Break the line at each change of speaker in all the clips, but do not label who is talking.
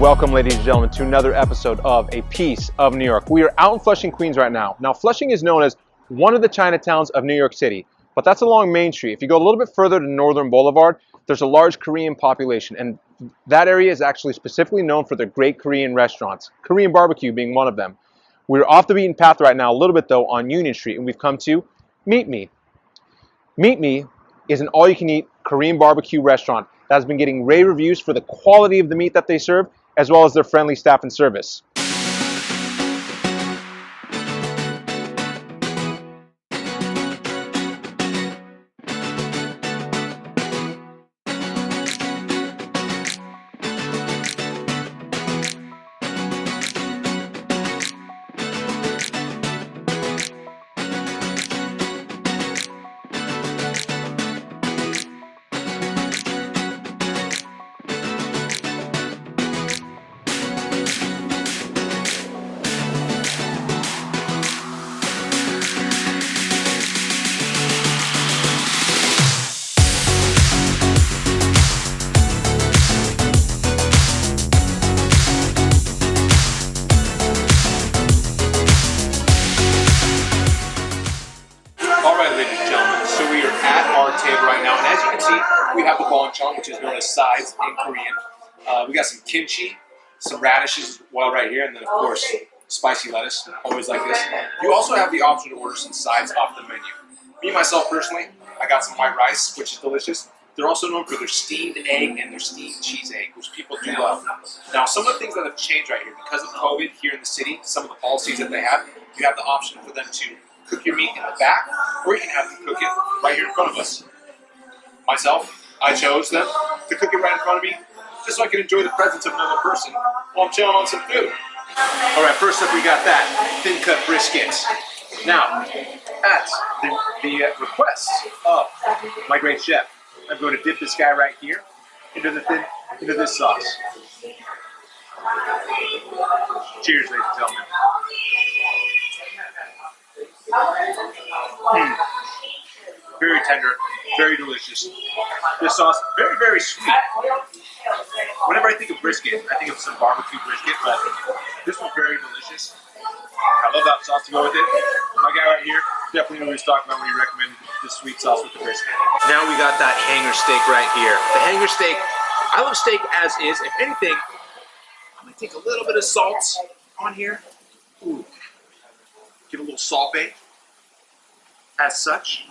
Welcome, ladies and gentlemen, to another episode of A Piece of New York. We are out in Flushing, Queens right now. Now, Flushing is known as one of the Chinatowns of New York City, but that's along Main Street. If you go a little bit further to Northern Boulevard, there's a large Korean population, and that area is actually specifically known for their great Korean restaurants, Korean BBQ being one of them. We're off the beaten path right now, a little bit though, on Union Street, and we've come to Meet Me. Meet Me is an all-you-can-eat Korean barbecue restaurant that has been getting rave reviews for the quality of the meat that they serve, as well as their friendly staff and service. Table right now, and as you can see, we have the bonchon, which is known as sides in Korean. We got some kimchi, some radishes as well right here, and then of course spicy lettuce, always like this. You also have the option to order some sides off the menu. Me myself personally, I got some white rice, which is delicious. They're also known for their steamed egg and their steamed cheese egg, which people do love. Now, some of the things that have changed right here because of COVID here in the city, some of the policies that they have, you have the option for them to cook your meat in the back, or you can have them cook it right here in front of us. Myself, I chose them to cook it right in front of me, just so I can enjoy the presence of another person while I'm chilling on some food. All right, first up we got that thin cut brisket. Now, at the request of my great chef, I'm going to dip this guy right here into this sauce. Cheers, ladies and gentlemen. Very tender, very delicious. This sauce, very, very sweet. Whenever I think of brisket, I think of some barbecue brisket, but this one's very delicious. I love that sauce to go with it. My guy right here definitely knows what he's talking about when he recommended this sweet sauce with the brisket. Now we got that hanger steak right here. The hanger steak, I love steak as is. If anything, I'm gonna take a little bit of salt on here. Ooh. Get a little salt bait. As such,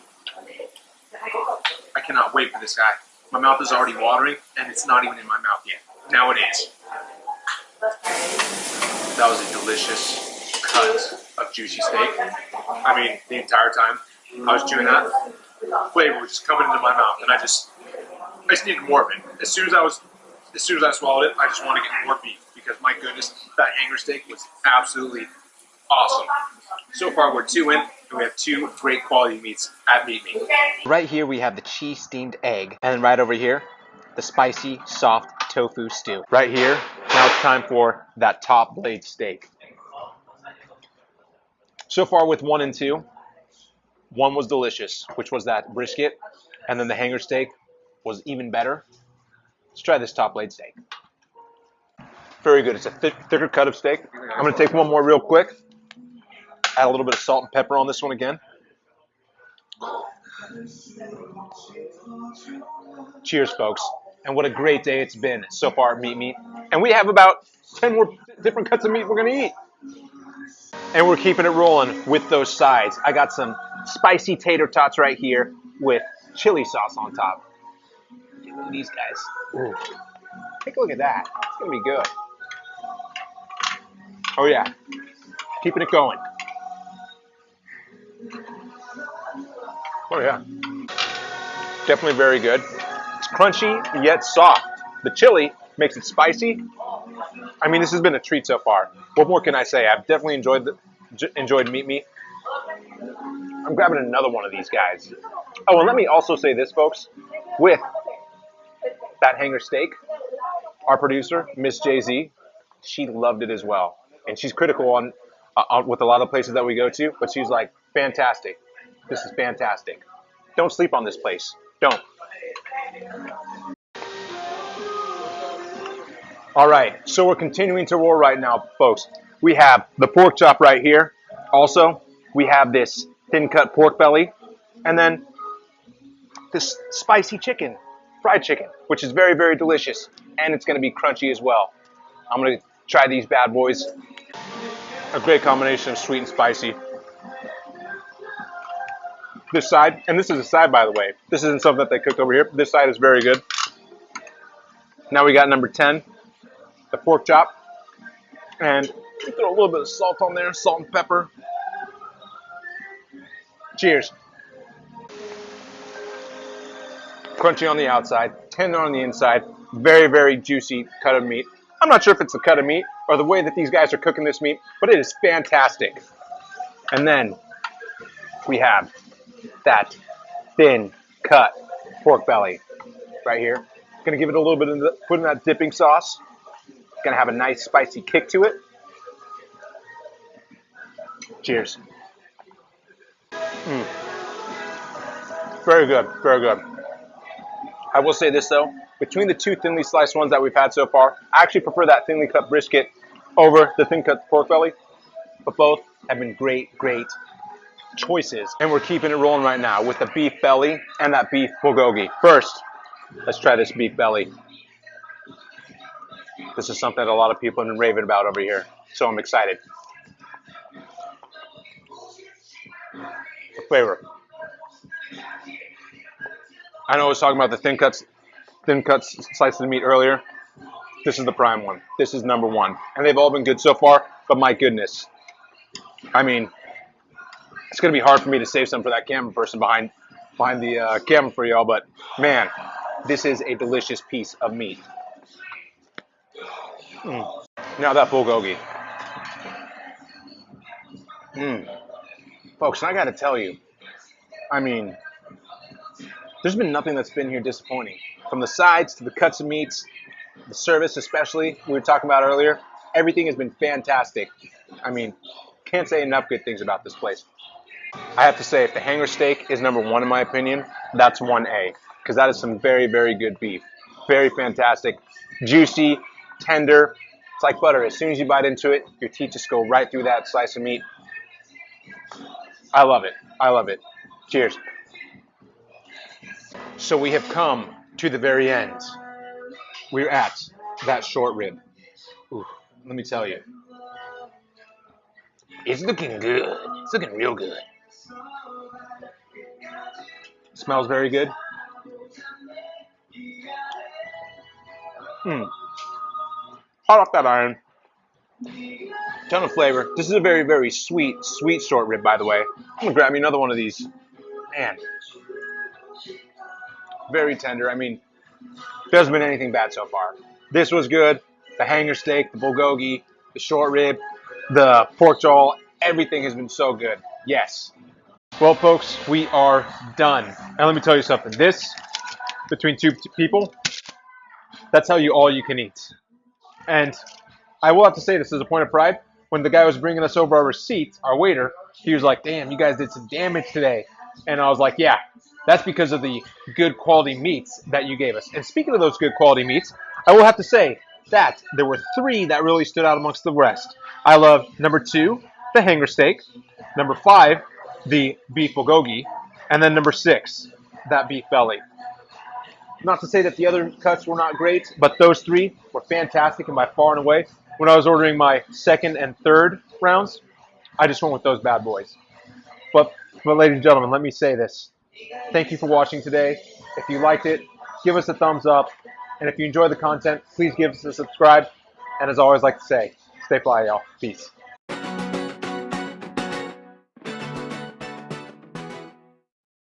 I cannot wait for this guy. My mouth is already watering, and it's not even in my mouth yet. Now it is. That was a delicious cut of juicy steak. I mean, the entire time I was chewing that, flavor was just coming into my mouth, and I just needed more of it. As soon as I swallowed it, I just wanted to get more beef because my goodness, that hanger steak was absolutely awesome. So far, we're 2 in, and we have 2 great quality meats at Meet Me. Right here, we have the cheese steamed egg, and then right over here, the spicy, soft tofu stew. Right here, now it's time for that top blade steak. So far with 1 and 2, 1 was delicious, which was that brisket, and then the hanger steak was even better. Let's try this top blade steak. Very good. It's a thicker cut of steak. I'm going to take 1 more real quick. Add a little bit of salt and pepper on this one again. Cheers, folks. And what a great day it's been so far at Meet Me. And we have about 10 more different cuts of meat we're going to eat. And we're keeping it rolling with those sides. I got some spicy tater tots right here with chili sauce on top. Look at these guys. Ooh. Take a look at that. It's going to be good. Oh, yeah. Keeping it going. Oh yeah, definitely very good. It's crunchy yet soft. The chili makes it spicy. I mean, this has been a treat so far. What more can I say? I've definitely enjoyed Meet Me. I'm grabbing another one of these guys. Oh, and let me also say this, folks. With that hanger steak, our producer, Miss Jay-Z, she loved it as well, and she's critical on with a lot of places that we go to, but she's like, fantastic. This is fantastic. Don't sleep on this place. Don't.
All right, so we're continuing to roll right now, folks. We have the pork chop right here. Also, we have this thin cut pork belly, and then this spicy chicken, fried chicken, which is very, very delicious, and it's going to be crunchy as well. I'm going to try these bad boys. A great combination of sweet and spicy. This side, and this is a side, by the way. This isn't something that they cooked over here. This side is very good. Now we got number 10, the pork chop. And throw a little bit of salt on there, salt and pepper. Cheers. Crunchy on the outside, tender on the inside. Very, very juicy cut of meat. I'm not sure if it's the cut of meat or the way that these guys are cooking this meat, but it is fantastic. And then we have that thin cut pork belly right here. Gonna give it a little bit of put in that dipping sauce. Gonna have a nice spicy kick to it. Cheers. Very good, very good. I will say this though, between the two thinly sliced ones that we've had so far, I actually prefer that thinly cut brisket over the thin cut pork belly, but both have been great, great choices. And we're keeping it rolling right now with the beef belly and that beef bulgogi. First, let's try this beef belly. This is something that a lot of people have been raving about over here, so I'm excited. The flavor. I know I was talking about the thin cuts slices of meat earlier. This is the prime one. This is number one. And they've all been good so far, but my goodness. I mean, it's going to be hard for me to save some for that camera person behind the camera for y'all, but man, this is a delicious piece of meat. Now that bulgogi. Folks, and I got to tell you, I mean, there's been nothing that's been here disappointing. From the sides to the cuts of meats, the service especially, we were talking about earlier, everything has been fantastic. I mean, can't say enough good things about this place. I have to say, if the hanger steak is number one in my opinion, that's 1A, because that is some very, very good beef. Very fantastic, juicy, tender. It's like butter. As soon as you bite into it, your teeth just go right through that slice of meat. I love it. I love it. Cheers. So we have come to the very end. We're at that short rib. Ooh, let me tell you. It's looking good. It's looking real good. Smells very good. Hot off that iron. Ton of flavor. This is a very, very sweet short rib, by the way. I'm gonna grab me another one of these. Man. Very tender. I mean, there hasn't been anything bad so far. This was good. The hanger steak, the bulgogi, the short rib, the pork jaw, everything has been so good. Yes. Well, folks, we are done. And let me tell you something. This, between two people, that's how all you can eat. And I will have to say this as a point of pride. When the guy was bringing us over our receipt, our waiter, he was like, damn, you guys did some damage today. And I was like, yeah, that's because of the good quality meats that you gave us. And speaking of those good quality meats, I will have to say that there were 3 that really stood out amongst the rest. I love number 2, the hanger steak. Number 5, the beef bulgogi. And then number 6, that beef belly. Not to say that the other cuts were not great, but those 3 were fantastic and by far and away. When I was ordering my second and third rounds, I just went with those bad boys. But ladies and gentlemen, let me say this. Thank you for watching today. If you liked it, give us a thumbs up. And if you enjoy the content, please give us a subscribe. And as I always like to say, stay fly, y'all. Peace.